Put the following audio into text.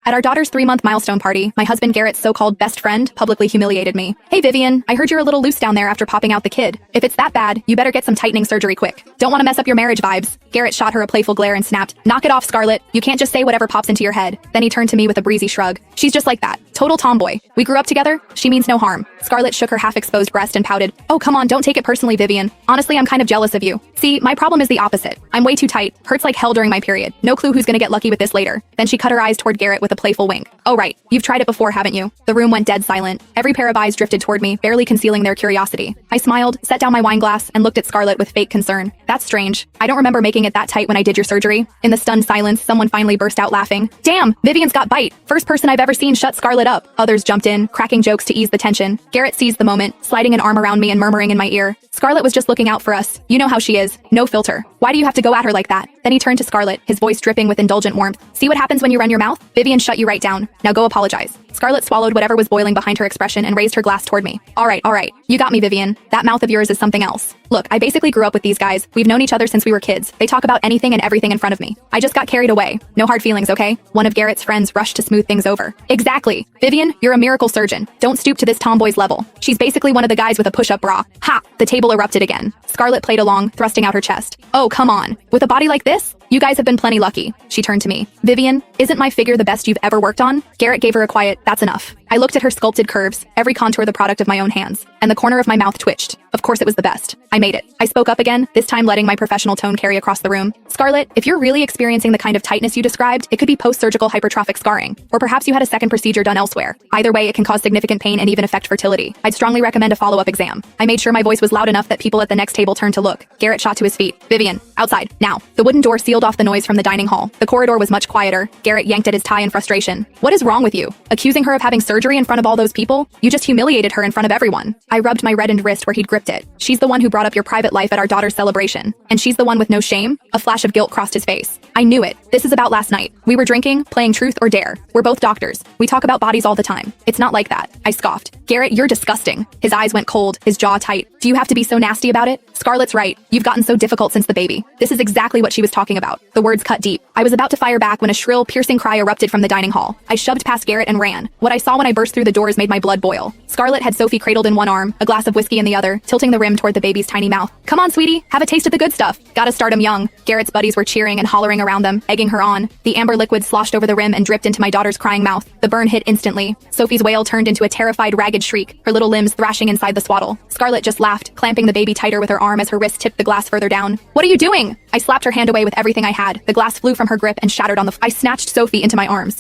At our daughter's 3-month milestone party, my husband Garrett's so-called best friend publicly humiliated me. Hey Vivian, I heard you're a little loose down there after popping out the kid. If it's that bad, you better get some tightening surgery quick. Don't want to mess up your marriage vibes. Garrett shot her a playful glare and snapped, "Knock it off, Scarlett. You can't just say whatever pops into your head." Then he turned to me with a breezy shrug. She's just like that. Total tomboy. We grew up together. She means no harm. Scarlett shook her half-exposed breast and pouted. Oh, come on, don't take it personally, Vivian. Honestly, I'm kind of jealous of you. See, my problem is the opposite. I'm way too tight. Hurts like hell during my period. No clue who's gonna get lucky with this later. Then she cut her eyes toward Garrett with a playful wink. Oh right, you've tried it before, haven't you? The room went dead silent. Every pair of eyes drifted toward me, barely concealing their curiosity. I smiled, set down my wine glass, and looked at Scarlett with fake concern. That's strange. I don't remember making it that tight when I did your surgery. In the stunned silence, someone finally burst out laughing. Damn, Vivian's got bite. First person I've ever seen shut Scarlett up. Others jumped in, cracking jokes to ease the tension. Garrett seized the moment, sliding an arm around me and murmuring in my ear. Scarlett was just looking out for us. You know how she is. No filter. Why do you have to go at her like that? Then he turned to Scarlett, his voice dripping with indulgent warmth. See what happens when you run your mouth? Vivian shut you right down. Now go apologize. Scarlett swallowed whatever was boiling behind her expression and raised her glass toward me. All right. You got me, Vivian. That mouth of yours is something else. Look, I basically grew up with these guys. We've known each other since we were kids. They talk about anything and everything in front of me. I just got carried away. No hard feelings, okay? One of Garrett's friends rushed to smooth things over. Exactly. Vivian, you're a miracle surgeon. Don't stoop to this tomboy's level. She's basically one of the guys with a push-up bra. Ha! The table erupted again. Scarlett played along, thrusting out her chest. Oh, come on. With a body like this? You guys have been plenty lucky. She turned to me. Vivian, isn't my figure the best you've ever worked on? Garrett gave her a quiet, that's enough. I looked at her sculpted curves, every contour the product of my own hands, and the corner of my mouth twitched. Of course it was the best. I made it. I spoke up again, this time letting my professional tone carry across the room. Scarlett, if you're really experiencing the kind of tightness you described, it could be post-surgical hypertrophic scarring, or perhaps you had a second procedure done elsewhere. Either way, it can cause significant pain and even affect fertility. I'd strongly recommend a follow-up exam. I made sure my voice was loud enough that people at the next table turned to look. Garrett shot to his feet. Vivian, outside, now. The wooden door sealed off the noise from the dining hall. The corridor was much quieter. Garrett yanked at his tie in frustration. What is wrong with you? Accusing her of having surgery in front of all those people? You just humiliated her in front of everyone. I rubbed my reddened wrist where he'd gripped it. She's the one who brought up your private life at our daughter's celebration. And she's the one with no shame? A flash of guilt crossed his face. I knew it. This is about last night. We were drinking, playing truth or dare. We're both doctors. We talk about bodies all the time. It's not like that. I scoffed. Garrett, you're disgusting. His eyes went cold, his jaw tight. Do you have to be so nasty about it? Scarlett's right. You've gotten so difficult since the baby. This is exactly what she was talking about. The words cut deep. I was about to fire back when a shrill, piercing cry erupted from the dining hall. I shoved past Garrett and ran. What I saw when I burst through the doors made my blood boil. Scarlett had Sophie cradled in one arm, a glass of whiskey in the other, tilting the rim toward the baby's tiny mouth. Come on, sweetie, have a taste of the good stuff. Gotta start 'em young. Garrett's buddies were cheering and hollering around them, egging her on. The amber liquid sloshed over the rim and dripped into my daughter's crying mouth. The burn hit instantly. Sophie's wail turned into a terrified, ragged shriek, her little limbs thrashing inside the swaddle. Scarlett just laughed, clamping the baby tighter with her arm as her wrist tipped the glass further down. What are you doing? I slapped her hand away with everything I had. The glass flew from her grip and shattered on the I snatched Sophie into my arms.